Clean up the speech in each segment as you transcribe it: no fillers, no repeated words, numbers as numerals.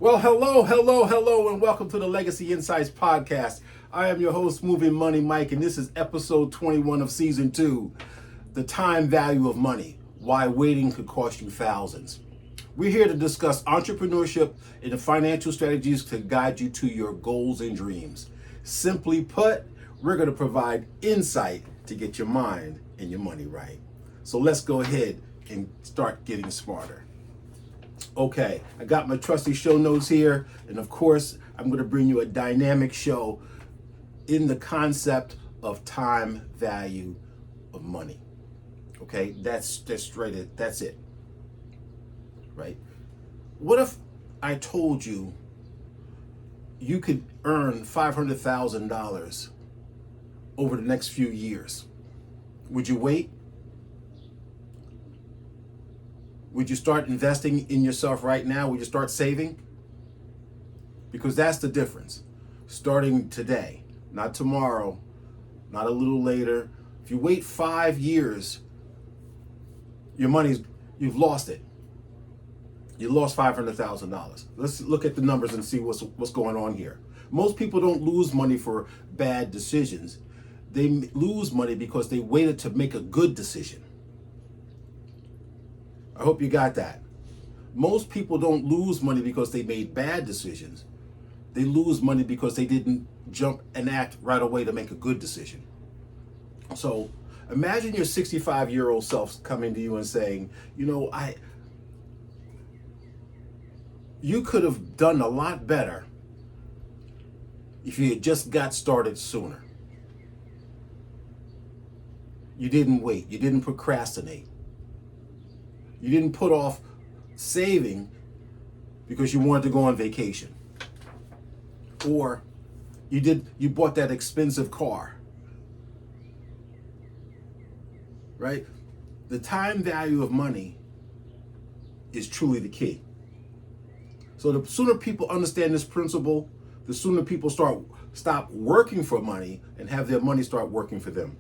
Well, hello, and welcome to the Legacy Insights Podcast. I am your host, Mov'n Mike, and this is episode 21 of season 2, The Time Value of Money, Why Waiting Could Cost You Thousands. We're here to discuss entrepreneurship and the financial strategies to guide you to your goals and dreams. Simply put, we're going to provide insight to get your mind and your money right. So let's go ahead and start getting smarter. Okay, I got my trusty show notes here, and of course, I'm going to bring you a dynamic show in the concept of time value of money. Okay, that's it. Right? What if I told you you could earn $500,000 over the next few years? Would you wait? Would you start investing in yourself right now? Would you start saving? Because that's the difference. Starting today, not tomorrow, not a little later. If you wait 5 years, you've lost it. You lost $500,000. Let's look at the numbers and see what's going on here. Most people don't lose money for bad decisions. They lose money because they waited to make a good decision. I hope you got that. Most people don't lose money because they made bad decisions. They lose money because they didn't jump and act right away to make a good decision. So imagine your 65-year-old self coming to you and saying, you could have done a lot better if you had just got started sooner. You didn't wait. You didn't procrastinate. You didn't put off saving because you wanted to go on vacation. Or you bought that expensive car. Right? The time value of money is truly the key. So the sooner people understand this principle, the sooner people stop working for money and have their money start working for them.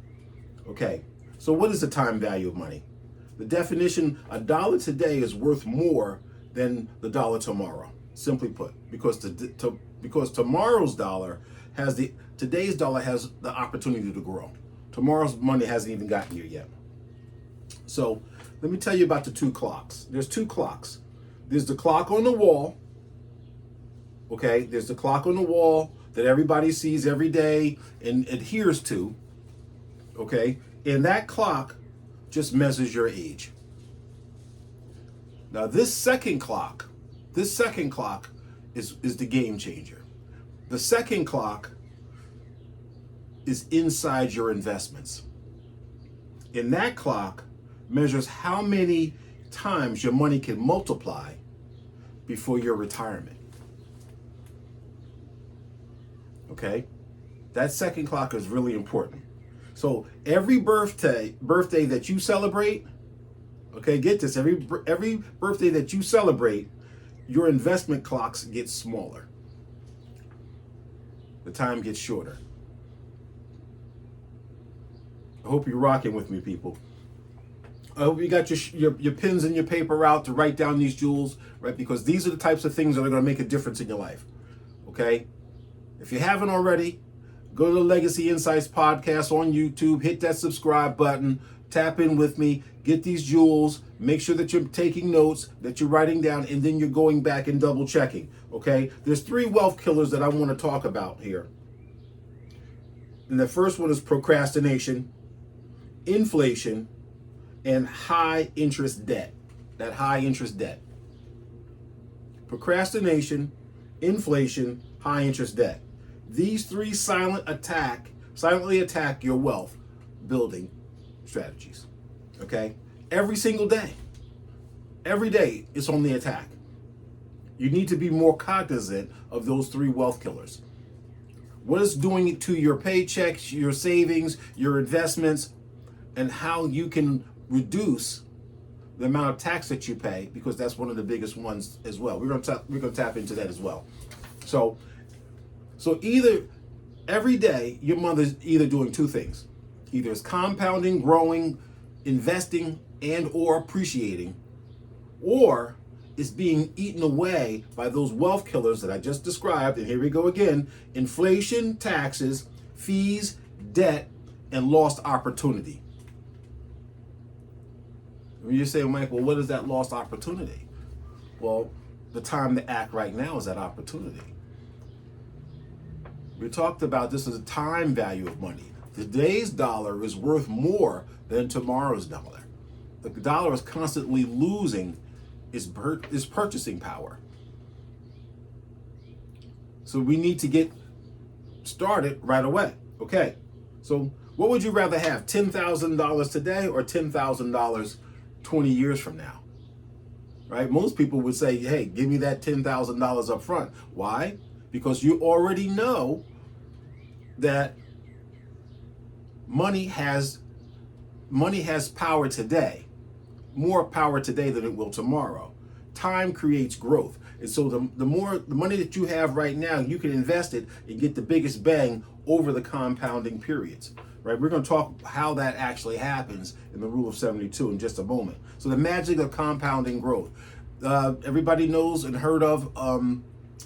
Okay, so what is the time value of money? The definition, $1 today is worth more than the dollar tomorrow, simply put, because tomorrow's dollar today's dollar has the opportunity to grow. Tomorrow's money hasn't even gotten here yet. So let me tell you about the two clocks. There's two clocks. There's the clock on the wall. Okay, there's the clock on the wall that everybody sees every day and adheres to. Okay, and that clock just measures your age. Now this second clock is the game changer. The second clock is inside your investments. And that clock measures how many times your money can multiply before your retirement. Okay? That second clock is really important. So every birthday that you celebrate, okay, get this, every birthday that you celebrate, your investment clocks get smaller. The time gets shorter. I hope you're rocking with me, people. I hope you got your pens and your paper out to write down these jewels, right? Because these are the types of things that are going to make a difference in your life, okay? If you haven't already, go to the Legacy Insights Podcast on YouTube, hit that subscribe button, tap in with me, get these jewels, make sure that you're taking notes, that you're writing down, and then you're going back and double checking, okay? There's 3 wealth killers that I want to talk about here. And the first one is procrastination, inflation, and high interest debt. That high interest debt. Procrastination, inflation, high interest debt. These 3 silently attack your wealth building strategies. Okay? Every single day. Every day it's on the attack. You need to be more cognizant of those 3 wealth killers. What it's doing to your paychecks, your savings, your investments, and how you can reduce the amount of tax that you pay, because that's one of the biggest ones as well. We're gonna tap into that as well. So either every day your mother's either doing 2 things. Either it's compounding, growing, investing, and or appreciating, or is being eaten away by those wealth killers that I just described. And here we go again: inflation, taxes, fees, debt, and lost opportunity. You say, Mike, well, what is that lost opportunity? Well, the time to act right now is that opportunity. We talked about this as a time value of money. Today's dollar is worth more than tomorrow's dollar. The dollar is constantly losing its purchasing power. So we need to get started right away. Okay, so what would you rather have, $10,000 today or $10,000 20 years from now? Right? Most people would say, hey, give me that $10,000 up front. Why? Because you already know that money has power today, more power today than it will tomorrow. Time creates growth. And so the more the money that you have right now, you can invest it and get the biggest bang over the compounding periods. Right? We're going to talk how that actually happens in the rule of 72 in just a moment. So the magic of compounding growth. Everybody knows and heard of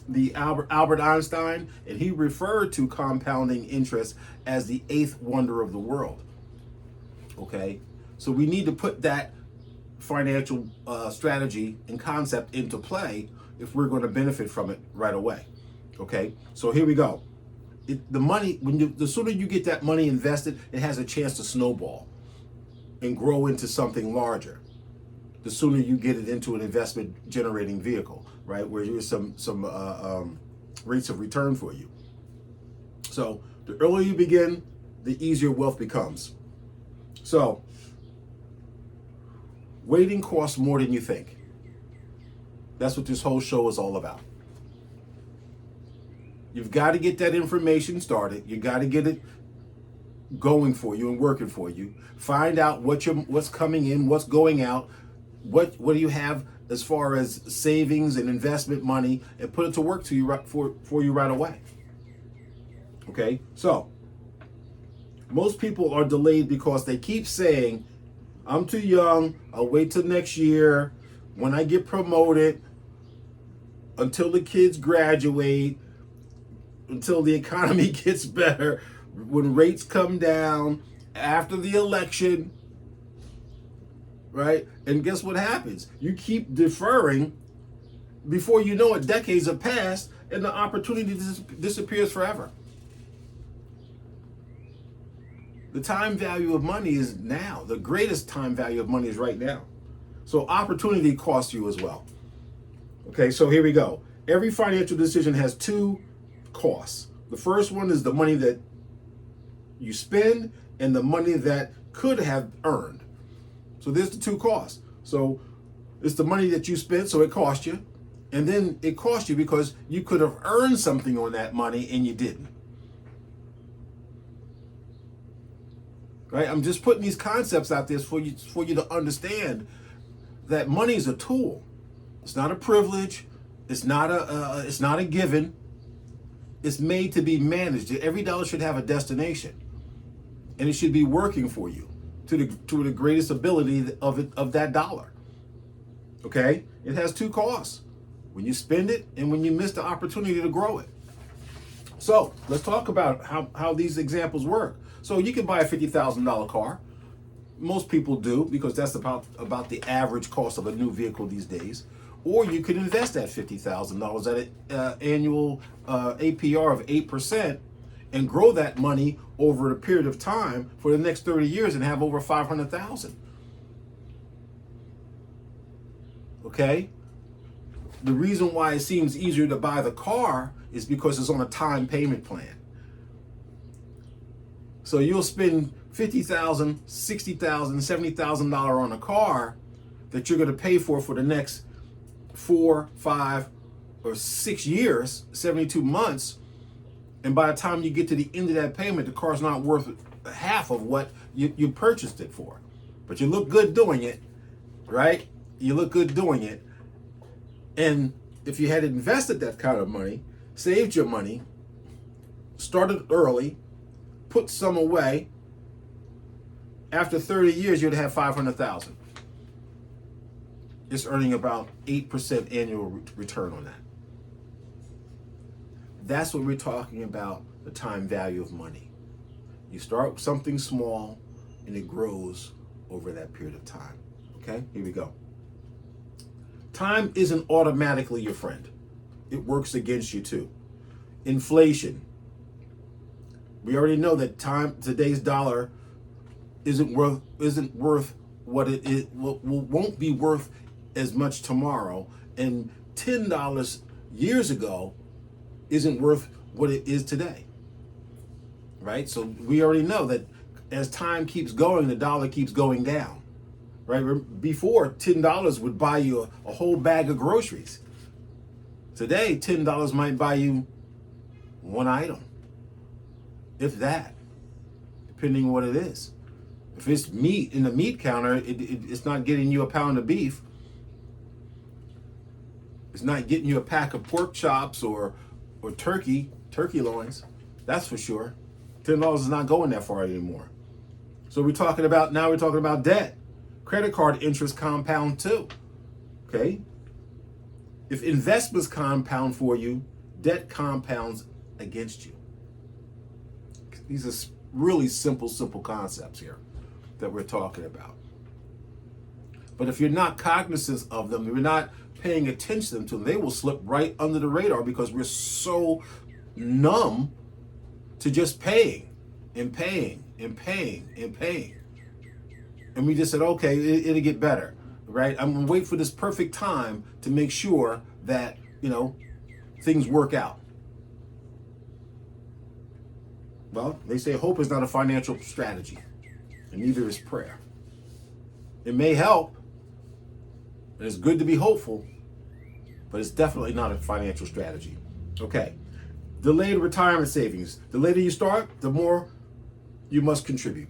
the Albert Einstein, and he referred to compounding interest as the eighth wonder of the world. Okay, so we need to put that financial strategy and concept into play if we're going to benefit from it right away. Okay, so here we go. The money, the sooner you get that money invested, it has a chance to snowball and grow into something larger. The sooner you get it into an investment generating vehicle, right, where there's some rates of return for you. So the earlier you begin, the easier wealth becomes. So waiting costs more than you think. That's what this whole show is all about. You've got to get that information started. You got to get it going for you and working for you. Find out what's coming in, what's going out, what do you have as far as savings and investment money, and put it to work for you right away. Okay, so most people are delayed because they keep saying, I'm too young, I'll wait till next year, when I get promoted, until the kids graduate, until the economy gets better, when rates come down, after the election, right? And guess what happens? You keep deferring. Before you know it, decades have passed and the opportunity disappears forever. The time value of money is now. The greatest time value of money is right now. So opportunity costs you as well. Okay, so here we go. Every financial decision has two costs. The first one is the money that you spend and the money that could have earned. So there's the two costs. So it's the money that you spent, so it cost you. And then it cost you because you could have earned something on that money and you didn't. Right? I'm just putting these concepts out there for you to understand that money is a tool. It's not a privilege. It's not a given. It's made to be managed. Every dollar should have a destination, and it should be working for you to the greatest ability of that dollar. Okay? It has two costs: when you spend it and when you miss the opportunity to grow it. So let's talk about how these examples work. So you can buy a $50,000 car. Most people do, because that's about the average cost of a new vehicle these days. Or you could invest that $50,000 at an annual APR of 8% and grow that money over a period of time for the next 30 years and have over $500,000. Okay? The reason why it seems easier to buy the car is because it's on a time payment plan. So you'll spend $50,000, $60,000, $70,000 on a car that you're going to pay for the next 4, 5, or 6 years, 72 months, and by the time you get to the end of that payment, the car's not worth half of what you purchased it for. But you look good doing it, right? You look good doing it. And if you had invested that kind of money, saved your money, started early, put some away, after 30 years, you'd have $500,000. it's earning about 8% annual return on that. That's what we're talking about, the time value of money. You start with something small and it grows over that period of time. Okay, here we go. Time isn't automatically your friend. It works against you too. Inflation. We already know that today's dollar isn't worth what it is, won't be worth as much tomorrow, and $10 years ago isn't worth what it is today. Right? So we already know that as time keeps going, the dollar keeps going down. Right? Before, $10 would buy you a whole bag of groceries. Today, $10 might buy you one item, if that, depending on what it is. If it's meat in the meat counter, it's not getting you a pound of beef. It's not getting you a pack of pork chops or turkey loins. That's for sure. $10 is not going that far anymore. So we're talking about debt. Credit card interest compound too. Okay? If investments compound for you, debt compounds against you. These are really simple concepts here that we're talking about. But if you're not cognizant of them, if you're not paying attention to them, they will slip right under the radar because we're so numb to just paying and paying and paying and paying. And we just said, okay, it'll get better, right? I'm gonna wait for this perfect time to make sure that, things work out. Well, they say hope is not a financial strategy, and neither is prayer. It may help, and it's good to be hopeful, but it's definitely not a financial strategy. Okay, delayed retirement savings. The later you start, the more you must contribute.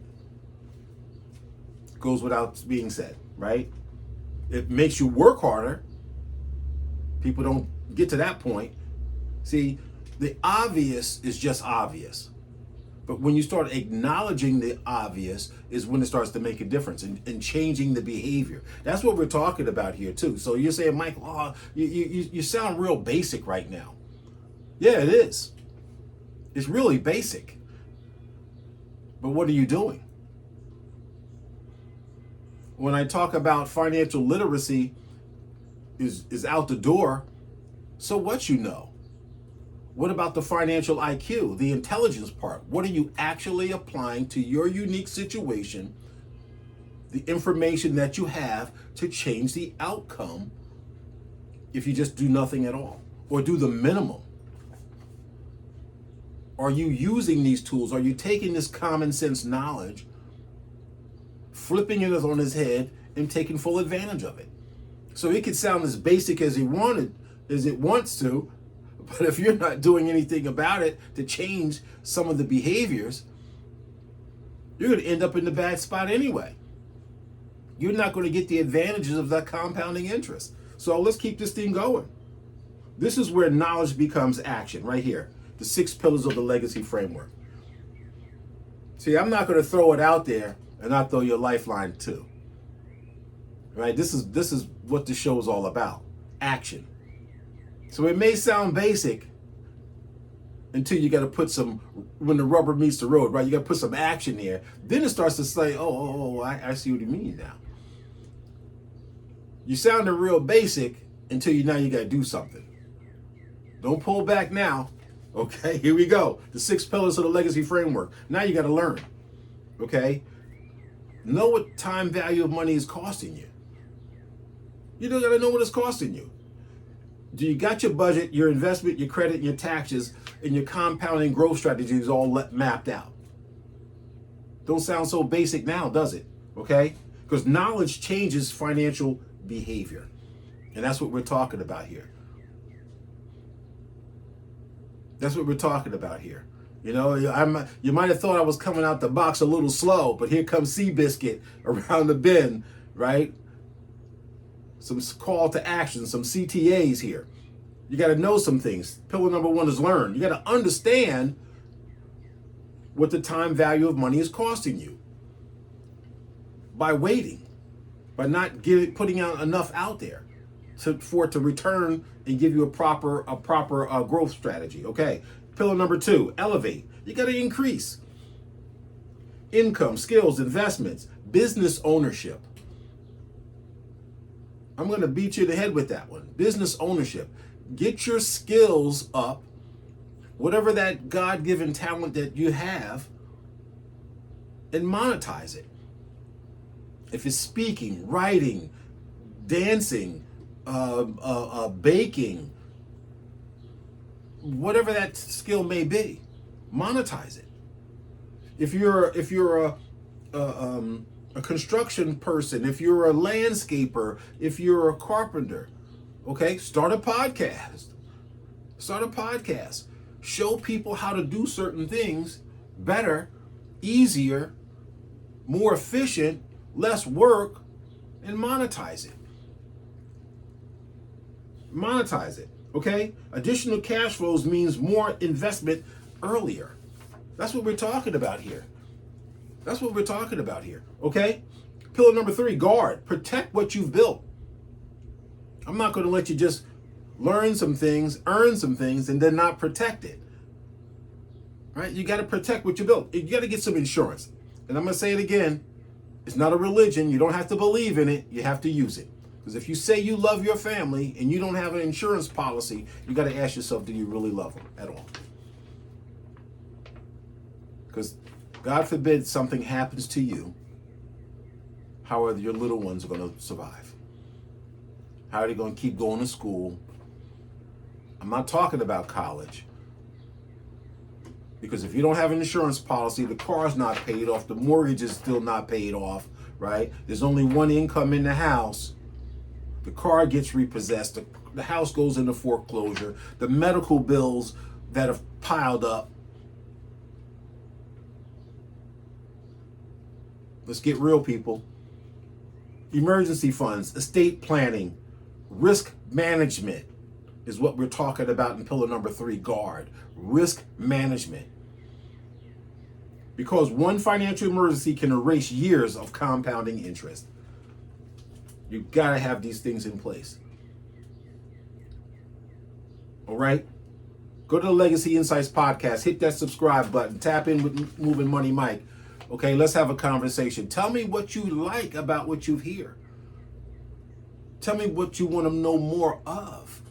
Goes without being said, right? It makes you work harder. People don't get to that point. See, the obvious is just obvious. But when you start acknowledging the obvious is when it starts to make a difference and changing the behavior. That's what we're talking about here too. So you're saying, Mike, you sound real basic right now. Yeah, it is. It's really basic. But what are you doing? When I talk about financial literacy is out the door, so what you know? What about the financial IQ, the intelligence part? What are you actually applying to your unique situation, the information that you have to change the outcome if you just do nothing at all or do the minimum? Are you using these tools? Are you taking this common sense knowledge, flipping it on his head and taking full advantage of it? So it could sound as basic as it wants to, but if you're not doing anything about it to change some of the behaviors, you're going to end up in the bad spot anyway. You're not going to get the advantages of that compounding interest. So let's keep this thing going. This is where knowledge becomes action, right here. The 6 pillars of the legacy framework. See, I'm not going to throw it out there and not throw your lifeline too. Right? This is what the show is all about. Action. So it may sound basic until you got to put when the rubber meets the road, right? You got to put some action there. Then it starts to say, I see what you mean now. You sounded real basic until now you got to do something. Don't pull back now. Okay, here we go. The 6 pillars of the legacy framework. Now you got to learn. Okay? Know what time value of money is costing you. You don't got to know what it's costing you. Do you got your budget, your investment, your credit, your taxes, and your compounding growth strategies all mapped out? Don't sound so basic now, does it? Okay? Because knowledge changes financial behavior. And that's what we're talking about here. That's what we're talking about here. You might have thought I was coming out the box a little slow, but here comes Seabiscuit around the bend, right? Some call to action, some CTAs here. You got to know some things. Pillar number 1 is learn. You got to understand what the time value of money is costing you by waiting, by not putting out enough out there for it to return and give you a proper growth strategy. Okay. Pillar number 2, elevate. You got to increase income, skills, investments, business ownership. I'm going to beat you in the head with that one. Business ownership. Get your skills up, whatever that God-given talent that you have, and monetize it. If it's speaking, writing, dancing, baking, whatever that skill may be, monetize it. If you're a construction person, if you're a landscaper, if you're a carpenter, okay, start a podcast. Start a podcast. Show people how to do certain things better, easier, more efficient, less work, and monetize it. Monetize it, okay? Additional cash flows means more investment earlier. That's what we're talking about here. That's what we're talking about here, okay? Pillar number 3, guard. Protect what you've built. I'm not going to let you just learn some things, earn some things, and then not protect it. Right? You got to protect what you built. You got to get some insurance. And I'm going to say it again. It's not a religion. You don't have to believe in it. You have to use it. Because if you say you love your family and you don't have an insurance policy, you got to ask yourself, do you really love them at all? Because God forbid something happens to you, how are your little ones going to survive? How are they going to keep going to school? I'm not talking about college. Because if you don't have an insurance policy, the car's not paid off, the mortgage is still not paid off, right? There's only one income in the house. The car gets repossessed, the house goes into foreclosure, the medical bills that have piled up. Let's get real, people. Emergency funds, estate planning, risk management is what we're talking about in pillar number 3, guard. Risk management. Because one financial emergency can erase years of compounding interest. You gotta have these things in place. All right? Go to the Legacy Insights podcast, hit that subscribe button, tap in with Mov'n Mike. Okay, let's have a conversation. Tell me what you like about what you hear. Tell me what you want to know more of.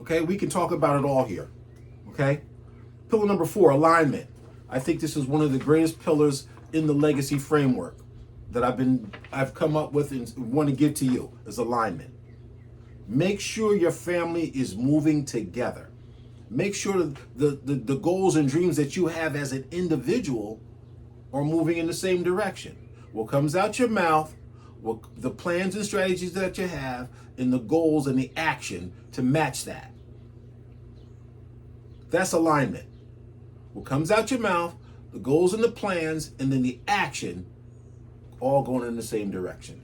Okay, we can talk about it all here. Okay? Pillar number 4, alignment. I think this is one of the greatest pillars in the legacy framework that I've come up with and want to give to you is alignment. Make sure your family is moving together. Make sure the goals and dreams that you have as an individual are moving in the same direction. What comes out your mouth, the plans and strategies that you have, and the goals and the action to match that. That's alignment. What comes out your mouth, the goals and the plans, and then the action, all going in the same direction.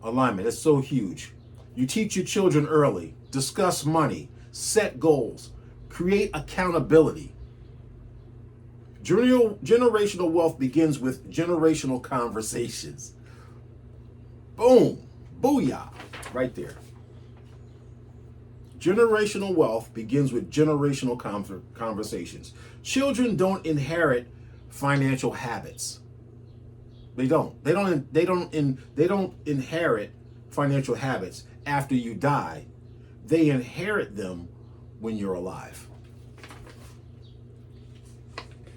Alignment, that's so huge. You teach your children early, discuss money, set goals, create accountability. Generational wealth begins with generational conversations. Boom, booyah, right there. Generational wealth begins with generational conversations. Children don't inherit financial habits. They don't inherit financial habits after you die. They inherit them when you're alive.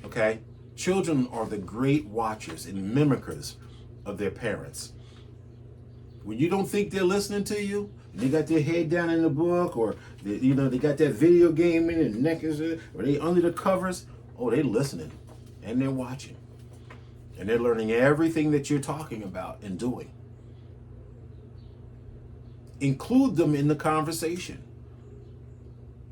Okay? Children are the great watchers and mimickers of their parents. When you don't think they're listening to you, they got their head down in the book, or they got that video game in their neck, or they under the covers. Oh, they're listening and they're watching. And they're learning everything that you're talking about and doing. Include them in the conversation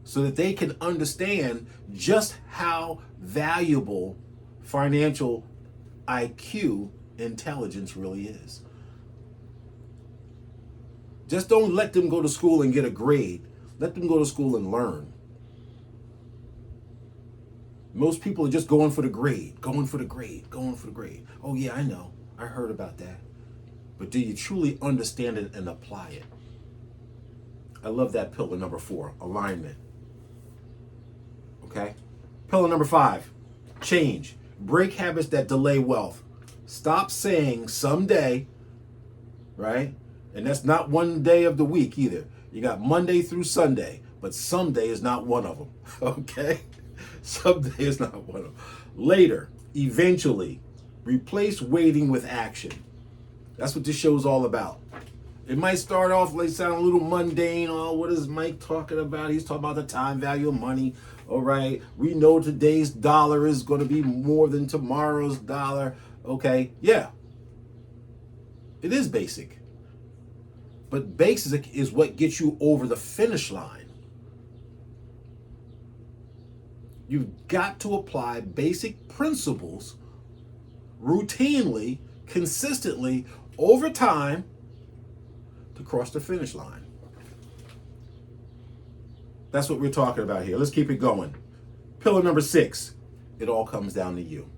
so that they can understand just how valuable financial IQ intelligence really is. Just don't let them go to school and get a grade. Let them go to school and learn. Most people are just going for the grade, going for the grade, going for the grade. Oh yeah, I know. I heard about that. But do you truly understand it and apply it? I love that pillar number 4, alignment. Okay? Pillar number 5, change. Break habits that delay wealth. Stop saying someday, right? And that's not one day of the week either. You got Monday through Sunday, but someday is not one of them. Okay? Someday is not one of them. Later, eventually, replace waiting with action. That's what this show's all about. It might start off like sound a little mundane. Oh, what is Mike talking about? He's talking about the time value of money. All right, we know today's dollar is going to be more than tomorrow's dollar. Okay, yeah, it is basic. But basic is what gets you over the finish line. You've got to apply basic principles routinely, consistently, over time to cross the finish line. That's what we're talking about here. Let's keep it going. Pillar number 6, it all comes down to you.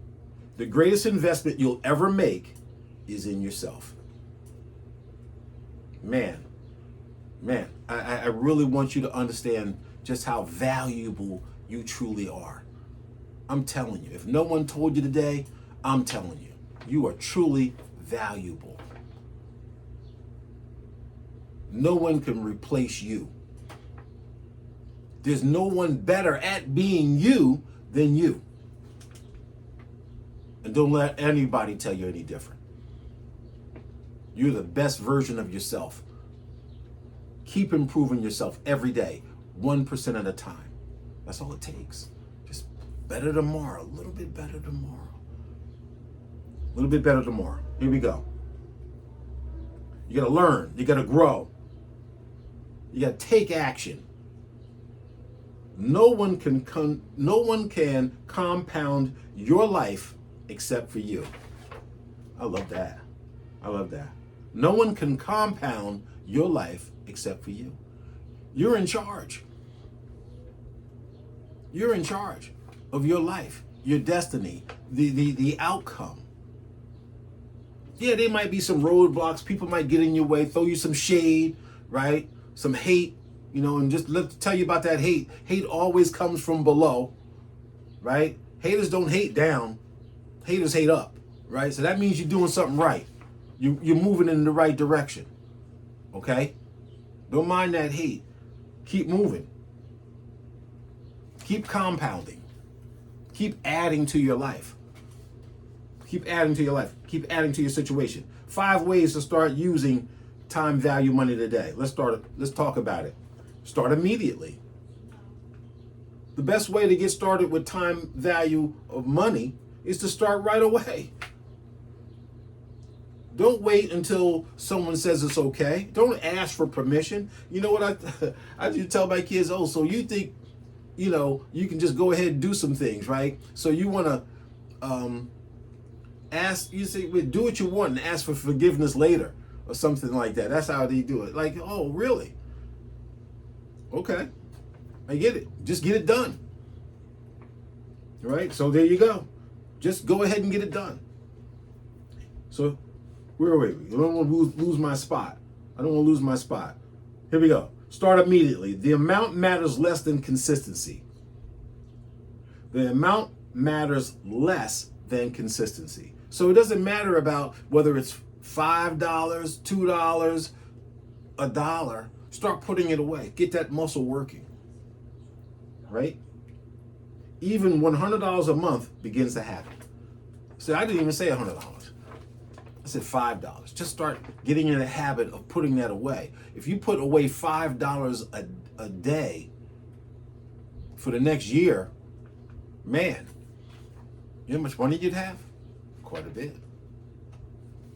The greatest investment you'll ever make is in yourself. Man, I really want you to understand just how valuable you truly are. I'm telling you, if no one told you today, I'm telling you, you are truly valuable. No one can replace you. There's no one better at being you than you. And don't let anybody tell you any different. You're the best version of yourself. Keep improving yourself every day, 1% at a time. That's all it takes. Just better tomorrow, a little bit better tomorrow. A little bit better tomorrow. Here we go. You gotta learn, you gotta grow. You gotta take action. No one can compound your life except for you. I love that. I love that. No one can compound your life except for you. You're in charge. You're in charge of your life, your destiny, the outcome. Yeah, there might be some roadblocks. People might get in your way, throw you some shade, right? Some hate, and just let's tell you about that hate. Hate always comes from below, right? Haters don't hate down. Haters hate up, right? So that means you're doing something right. You're moving in the right direction, okay? Don't mind that hate. Keep moving. Keep compounding. Keep adding to your life. Keep adding to your life. Keep adding to your situation. 5 ways to start using time value money today. Let's talk about it. Start immediately. The best way to get started with time value of money is to start right away. Don't wait until someone says it's okay. Don't ask for permission. You know what I do tell my kids, so you think, you can just go ahead and do some things, right? So you want to ask, you say, do what you want and ask for forgiveness later or something like that. That's how they do it. Like, oh, really? Okay. I get it. Just get it done. All right? So there you go. Just go ahead and get it done. So where are we? I don't want to lose my spot. I don't want to lose my spot. Here we go. Start immediately. The amount matters less than consistency. The amount matters less than consistency. So it doesn't matter about whether it's $5, $2, $1. Start putting it away. Get that muscle working. Right? Even $100 a month begins to happen. So I didn't even say $100. I said $5. Just start getting in the habit of putting that away. If you put away $5 a day for the next year, man, you know how much money you'd have? Quite a bit.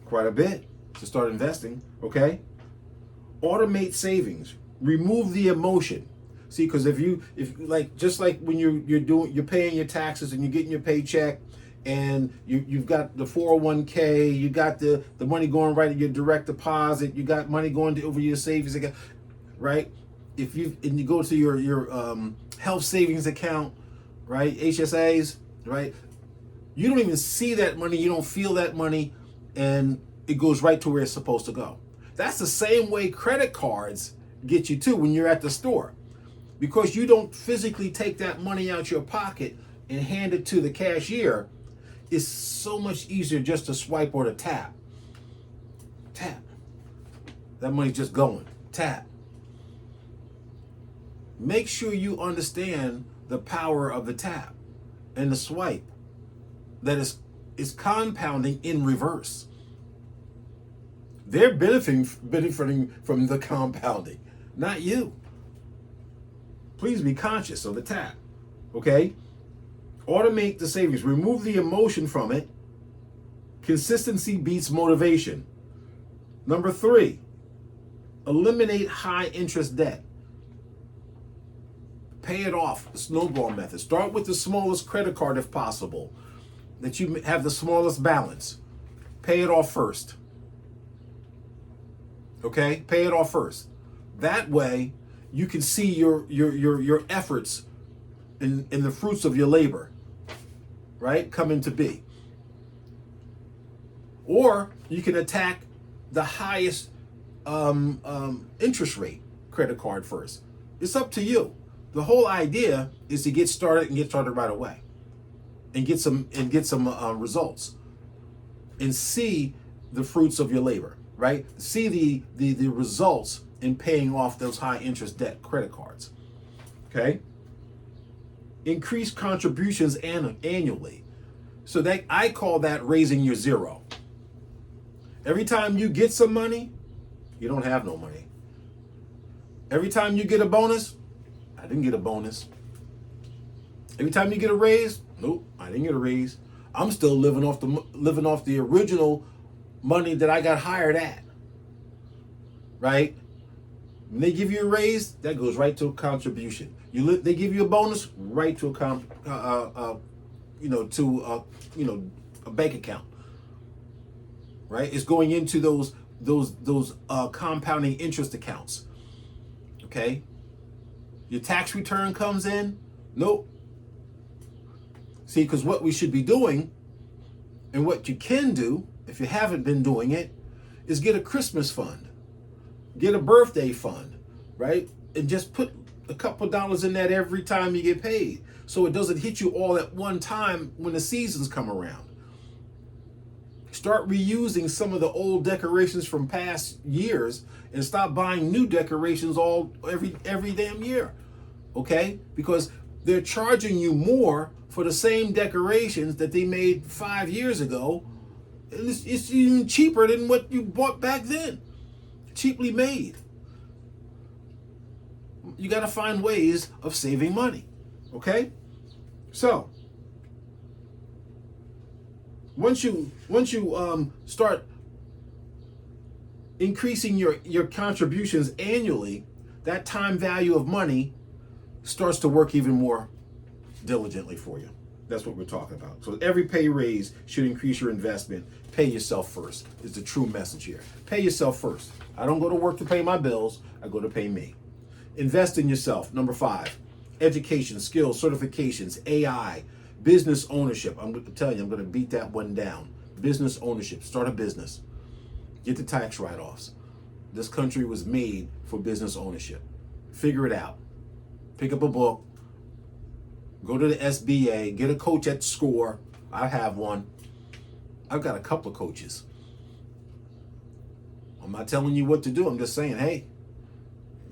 Quite a bit to start investing, okay? Automate savings. Remove the emotion. See, because if just like when you're paying your taxes and you're getting your paycheck, and you've got the 401k, you got the money going right to your direct deposit, you got money going over your savings account, right? And you go to your health savings account, right? HSAs, right? You don't even see that money, you don't feel that money, and it goes right to where it's supposed to go. That's the same way credit cards get you too when you're at the store. Because you don't physically take that money out your pocket and hand it to the cashier, it's so much easier just to swipe or to tap. Tap. That money's just going. Tap. Make sure you understand the power of the tap and the swipe that is compounding in reverse. They're benefiting from the compounding, not you. Please be conscious of the tap, okay? Automate the savings. Remove the emotion from it. Consistency beats motivation. Number 3, eliminate high interest debt. Pay it off, the snowball method. Start with the smallest credit card if possible, that you have the smallest balance. Pay it off first. Okay? Pay it off first. That way, you can see your efforts in the fruits of your labor, right, come into be. Or you can attack the highest interest rate credit card first. It's up to you. The whole idea is to get started right away, and get some results, and see the fruits of your labor, right? See the results in paying off those high interest debt credit cards. Okay? Increase contributions annually. So that I call that raising your zero. Every time you get some money, you don't have no money. Every time you get a bonus, I didn't get a bonus. Every time you get a raise, nope, I didn't get a raise. I'm still living off the original money that I got hired at. Right? When they give you a raise, that goes right to a contribution. They give you a bonus, right to a bank account. Right? It's going into those compounding interest accounts. Okay? Your tax return comes in, nope. See, because what we should be doing, and what you can do if you haven't been doing it, is get a Christmas fund. Get a birthday fund, right? And just put a couple dollars in that every time you get paid, so it doesn't hit you all at one time when the seasons come around. Start reusing some of the old decorations from past years, and stop buying new decorations every damn year, okay? Because they're charging you more for the same decorations that they made 5 years ago. It's even cheaper than what you bought back then. Cheaply made. You got to find ways of saving money, okay? So once you start increasing your contributions annually, that time value of money starts to work even more diligently for you. That's what we're talking about. So every pay raise should increase your investment. Pay yourself first is the true message here. Pay yourself first. I don't go to work to pay my bills. I go to pay me. Invest in yourself. Number 5, education, skills, certifications, AI, business ownership. I'm telling you, I'm going to beat that one down. Business ownership. Start a business. Get the tax write-offs. This country was made for business ownership. Figure it out. Pick up a book. Go to the SBA. Get a coach at SCORE. I have one. I've got a couple of coaches. I'm not telling you what to do. I'm just saying, hey,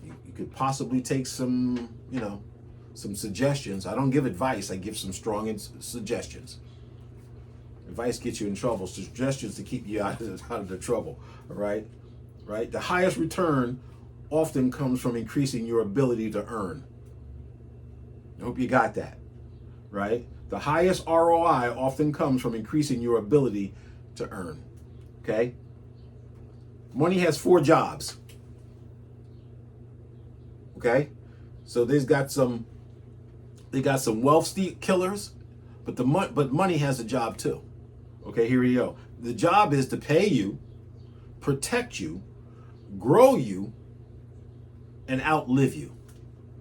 you could possibly take some suggestions. I don't give advice. I give some strong suggestions. Advice gets you in trouble. Suggestions to keep you out of the trouble. All right? Right? The highest return often comes from increasing your ability to earn. I hope you got that. Right? The highest ROI often comes from increasing your ability to earn. Okay? Money has 4 jobs. Okay? So they got some wealth killers, but money has a job too. Okay, here we go. The job is to pay you, protect you, grow you, and outlive you.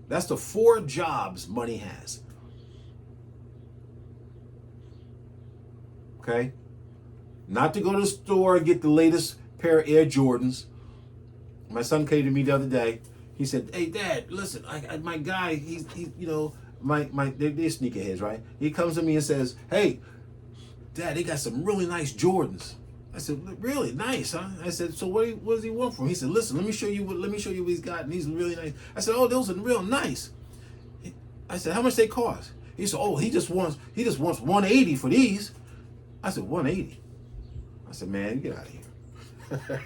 That's the 4 jobs money has. okay? Not to go to the store and get the latest pair of Air Jordans. My son came to me the other day. He said, "Hey, Dad, listen, my guy, he's you know, they're sneakerheads, right? He comes to me and says, hey, Dad, they got some really nice Jordans." I said, "Really nice, huh?" I said, "So what does he want from him?" He said, "Listen, let me show you what he's got, and he's really nice." I said, "Oh, those are real nice." I said, "How much they cost?" He said, "Oh, he just wants 180 for these." I said, 180. I said, "Man, get out of here."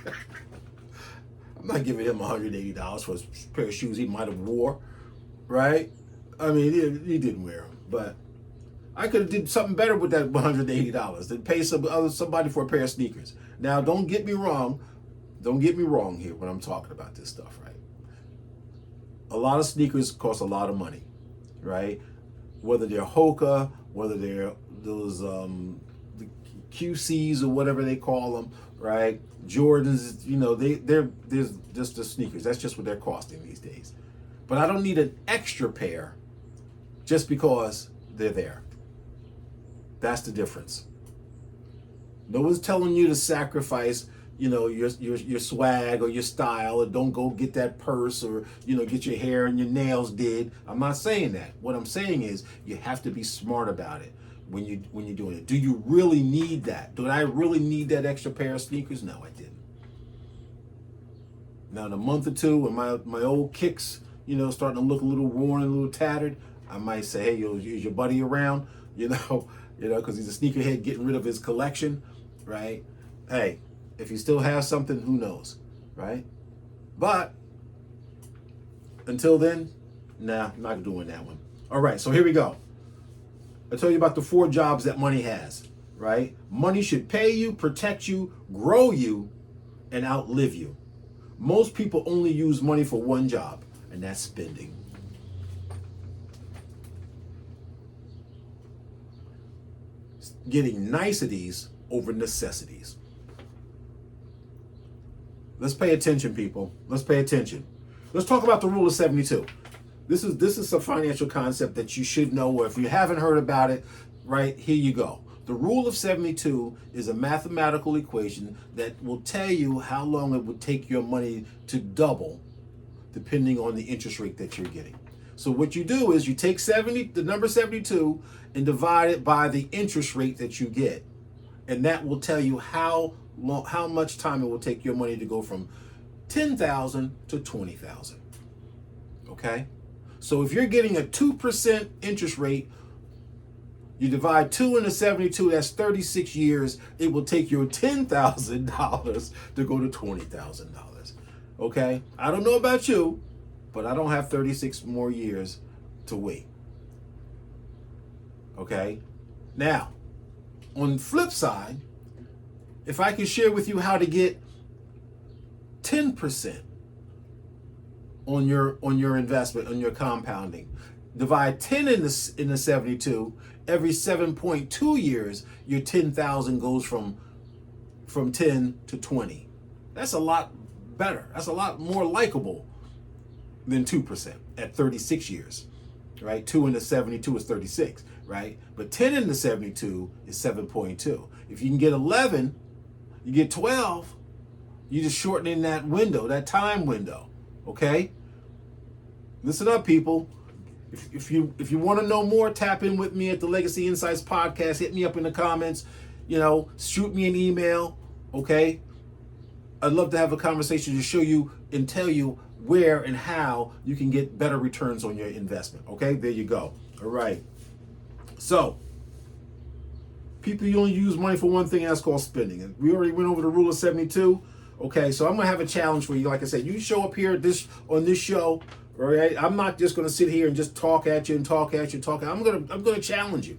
I'm not giving him $180 for a pair of shoes he might have wore, right? I mean, he didn't wear them, but I could have did something better with that $180 than pay somebody for a pair of sneakers. Now, don't get me wrong here when I'm talking about this stuff, right? A lot of sneakers cost a lot of money, right? Whether they're Hoka, whether they're those the QCs or whatever they call them, right? Jordans, you know, they're just the sneakers. That's just what they're costing these days. But I don't need an extra pair just because they're there. That's the difference. No one's telling you to sacrifice, you know, your swag or your style, or don't go get that purse, or, you know, get your hair and your nails did. I'm not saying that. What I'm saying is you have to be smart about it when you're doing it. Do you really need that? Did I really need that extra pair of sneakers? No, I didn't. Now, in a month or two, when my old kicks, you know, starting to look a little worn and a little tattered, I might say, "Hey, yo, is your buddy around?" You know, because he's a sneakerhead getting rid of his collection, right? Hey, if he still has something, who knows, right? But until then, nah, I'm not doing that one. All right, so here we go. I tell you about the 4 jobs that money has, right? Money should pay you, protect you, grow you, and outlive you. Most people only use money for one job, and that's spending. Getting niceties over necessities. Let's pay attention, people. Let's pay attention. Let's talk about the rule of 72. This is a financial concept that you should know, or if you haven't heard about it, right, here you go. The rule of 72 is a mathematical equation that will tell you how long it would take your money to double depending on the interest rate that you're getting. So what you do is you take the number 72 and divide it by the interest rate that you get. And that will tell you how much time it will take your money to go from 10,000 to 20,000. Okay? So if you're getting a 2% interest rate, you divide 2 into 72, that's 36 years. It will take your $10,000 to go to $20,000. Okay? I don't know about you, but I don't have 36 more years to wait. Okay? Now, on the flip side, if I can share with you how to get 10% on your investment, on your compounding, divide 10 in the 72, every 7.2 years, your 10,000 goes from 10 to 20. That's a lot better. That's a lot more likable than 2% at 36 years, right? 2 into 72 is 36, right? But 10 into 72 is 7.2. If you can get 11, you get 12, you're just shortening that window, that time window, okay? Listen up, people. If you want to know more, tap in with me at the Legacy Insights Podcast. Hit me up in the comments, shoot me an email, okay? I'd love to have a conversation to show you and tell you where and how you can get better returns on your investment. Okay, there you go. All right. So, people, you only use money for one thing, and that's called spending. And we already went over the rule of 72. Okay, so I'm gonna have a challenge for you. Like I said, you show up here on this show. All right, I'm not just gonna sit here and just talk at you. I'm gonna challenge you.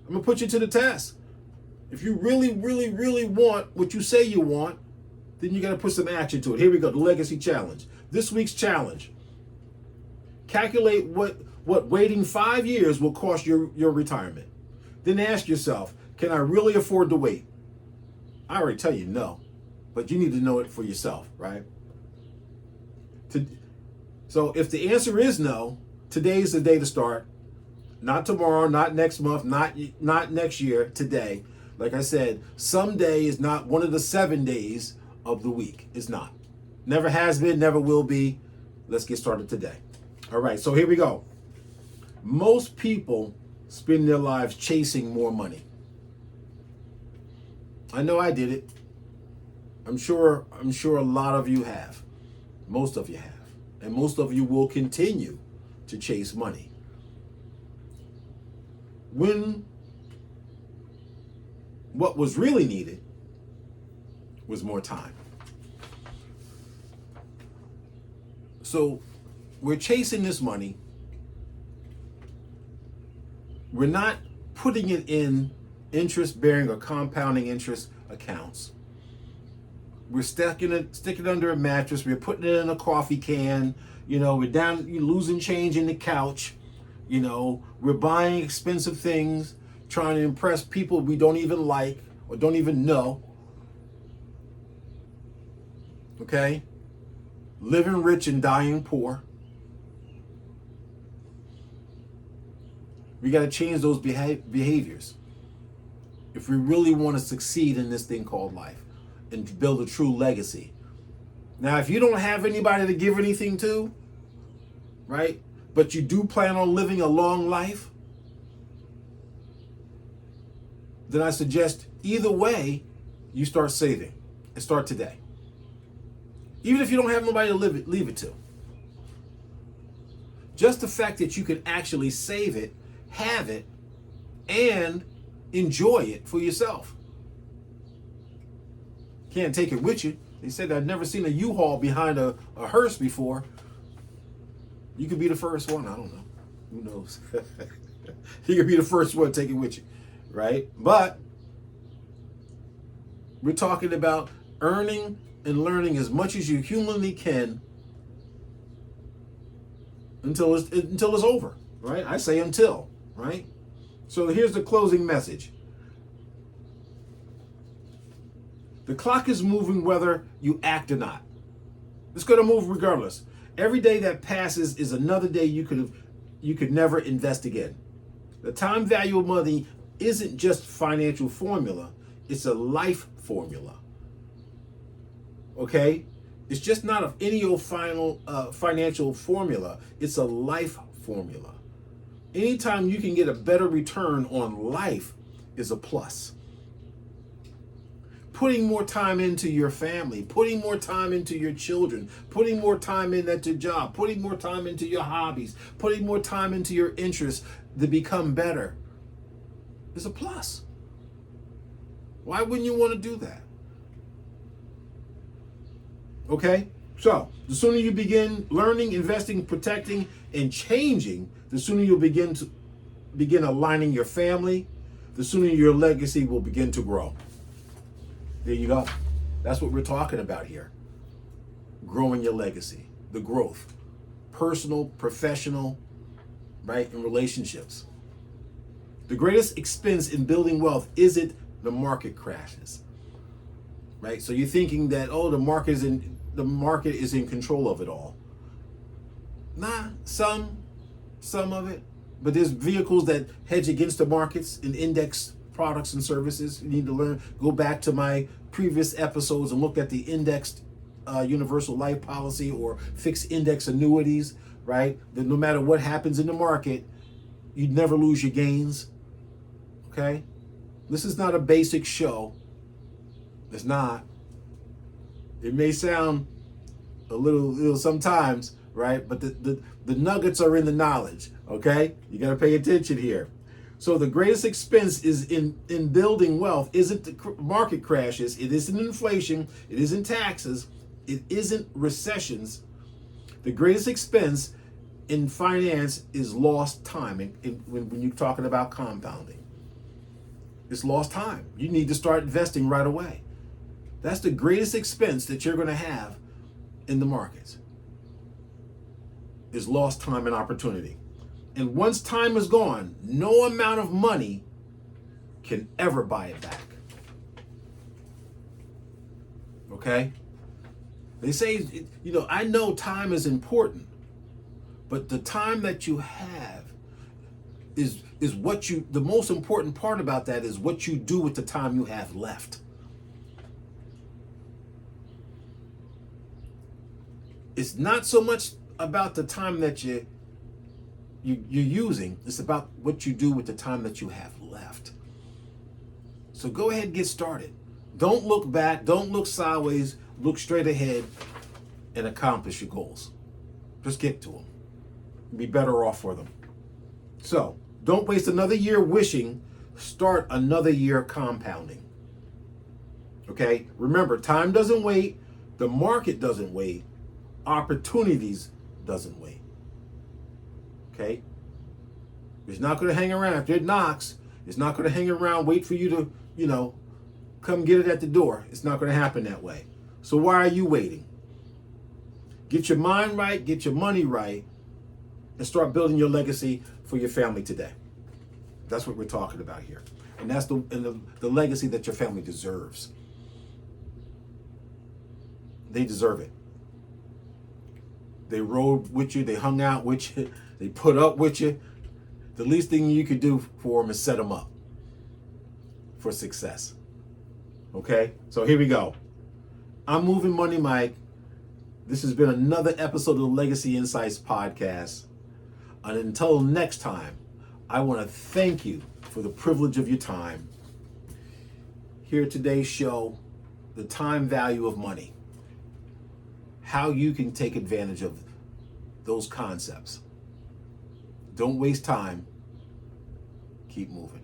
I'm gonna put you to the test. If you really, really, really want what you say you want, then you gotta put some action to it. Here we go, the Legacy Challenge. This week's challenge. Calculate what waiting 5 years will cost your retirement. Then ask yourself, can I really afford to wait? I already tell you no, but you need to know it for yourself, right? So if the answer is no, today's the day to start. Not tomorrow, not next month, not next year, today. Like I said, someday is not one of the 7 days of the week. It's not. Never has been, never will be. Let's get started today. All right, so here we go. Most people spend their lives chasing more money. I know I did it. I'm sure a lot of you have. Most of you have. And most of you will continue to chase money. When what was really needed was more time. So we're chasing this money. We're not putting it in interest-bearing or compounding interest accounts. We're sticking it under a mattress. We're putting it in a coffee can. We're losing change in the couch. We're buying expensive things, trying to impress people we don't even like or don't even know. Okay? Living rich and dying poor. We got to change those behaviors if we really want to succeed in this thing called life and build a true legacy. Now, if you don't have anybody to give anything to, right, but you do plan on living a long life, then I suggest either way, you start saving and start today. Even if you don't have nobody to leave it to. Just the fact that you can actually save it, have it, and enjoy it for yourself. Can't take it with you. They said I'd never seen a U-Haul behind a hearse before. You could be the first one. I don't know. Who knows? You could be the first one to take it with you, right? But we're talking about earning and learning as much as you humanly can until it's over, right? I say until, right? So here's the closing message. The clock is moving whether you act or not. It's going to move regardless. Every day that passes is another day you could never invest again. The time value of money isn't just financial formula, it's a life formula. Okay? It's just not any old financial formula, it's a life formula. Anytime you can get a better return on life is a plus. Putting more time into your family, putting more time into your children, putting more time into your job, putting more time into your hobbies, putting more time into your interests to become better is a plus. Why wouldn't you want to do that? Okay? So, the sooner you begin learning, investing, protecting, and changing, the sooner you'll begin aligning your family, the sooner your legacy will begin to grow. There you go. That's what we're talking about here. Growing your legacy, the growth, personal, professional, right, and relationships. The greatest expense in building wealth isn't the market crashes, right? So you're thinking that, the market is in control of it all. Nah, some of it, but there's vehicles that hedge against the markets and index products and services. You need to go back to my previous episodes and look at the indexed universal life policy or fixed index annuities, right? That no matter what happens in the market, you'd never lose your gains. Okay? This is not a basic show. It's not. It may sound a little sometimes, right? But the nuggets are in the knowledge, okay? You got to pay attention here. So the greatest expense is in building wealth isn't the market crashes, it isn't inflation, it isn't taxes, it isn't recessions. The greatest expense in finance is lost time when you're talking about compounding. It's lost time. You need to start investing right away. That's the greatest expense that you're going to have in the markets, is lost time and opportunity. And once time is gone, no amount of money can ever buy it back. Okay? They say, I know time is important, but the time that you have, is what you, the most important part about that is what you do with the time you have left. It's not so much about the time that you're using. It's about what you do with the time that you have left. So go ahead and get started. Don't look back. Don't look sideways. Look straight ahead and accomplish your goals. Just get to them. Be better off for them. So don't waste another year wishing. Start another year compounding. Okay? Remember, time doesn't wait. The market doesn't wait. Opportunities doesn't wait. Okay? It's not going to hang around. If it knocks, it's not going to hang around, wait for you to, come get it at the door. It's not going to happen that way. So why are you waiting? Get your mind right, get your money right, and start building your legacy for your family today. That's what we're talking about here. And that's the legacy that your family deserves. They deserve it. They rode with you, they hung out with you, they put up with you. The least thing you could do for them is set them up for success. Okay? So here we go. I'm Mov'n Money Mike. This has been another episode of the Legacy Insights podcast. And until next time, I want to thank you for the privilege of your time. Here today's show, the time value of money. How you can take advantage of those concepts. Don't waste time. Keep moving.